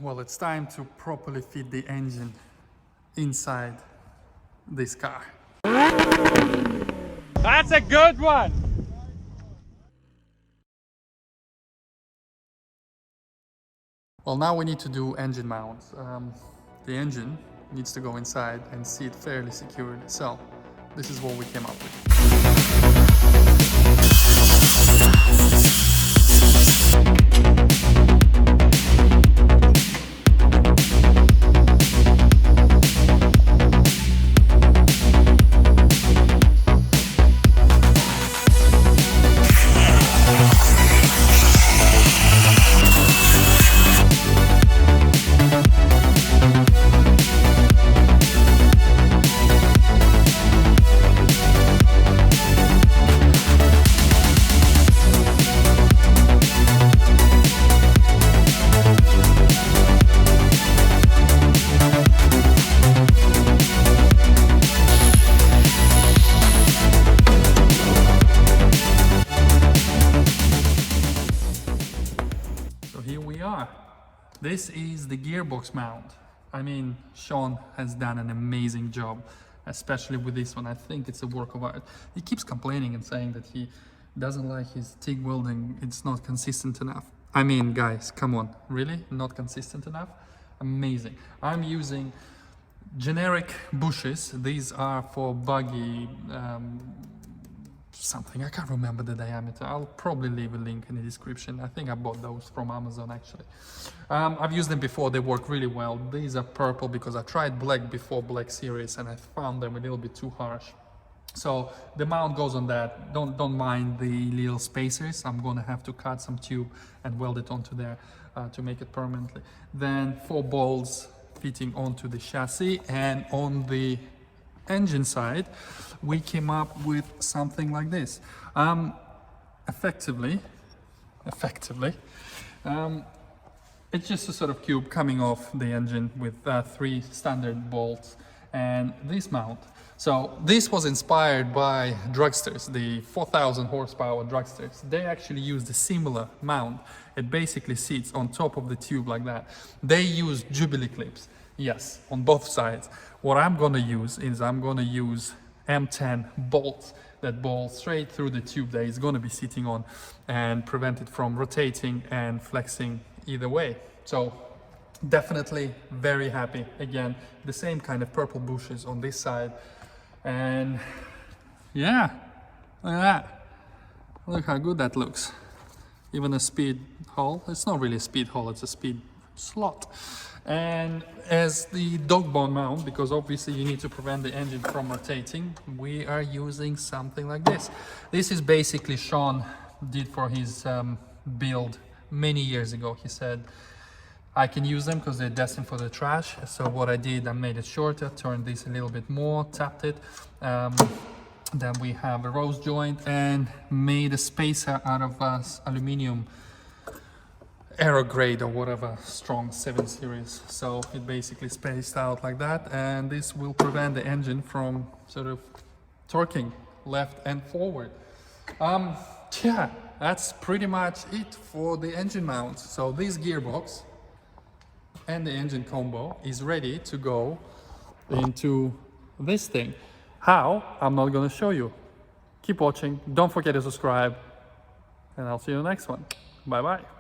Well, it's time to properly fit the engine inside this car. That's a good one! Well, now we need to do engine mount. The engine needs to go inside and sit fairly secured. So this is what we came up with. This is the gearbox mount. I mean, Sean has done an amazing job, especially with this one. I think it's a work of art. He keeps complaining and saying that he doesn't like his TIG welding. It's not consistent enough. I mean, guys, come on, really? Not consistent enough? Amazing. I'm using generic bushes. These are for buggy something. I can't remember the diameter. I'll probably leave a link in the description. I think I bought those from Amazon actually. I've used them before. They work really well. These are purple because I tried black before, Black Series, and I found them a little bit too harsh. So the mount goes on that. Don't mind the little spacers. I'm gonna have to cut some tube and weld it onto there to make it permanently. Then 4 bolts fitting onto the chassis, and on the engine side we came up with something like this. Effectively it's just a sort of cube coming off the engine with 3 standard bolts and this mount. So this was inspired by dragsters, the 4,000 horsepower dragsters. They actually used a similar mount. It basically sits on top of the tube like that. They use Jubilee clips, yes, on both sides. What I'm gonna use is I'm gonna use M10 bolts that bolt straight through the tube that is gonna be sitting on and prevent it from rotating and flexing either way. So definitely very happy. Again, the same kind of purple bushes on this side. And yeah, look at that. Look how good that looks. Even a speed hole. It's not really a speed hole, it's a speed slot. And as the dog bone mount, because obviously you need to prevent the engine from rotating, we are using something like this. This is basically Sean did for his build many years ago. He said, I can use them because they're destined for the trash. So what I did, I made it shorter, turned this a little bit more, tapped it. Then we have a rose joint and made a spacer out of aluminum aero grade or whatever, strong 7 series. So it basically spaced out like that, and this will prevent the engine from sort of torquing left and forward. Yeah, that's pretty much it for the engine mount. So this gearbox and the engine combo is ready to go into this thing. How? I'm not going to show you. Keep watching, don't forget to subscribe, and I'll see you in the next one. Bye bye.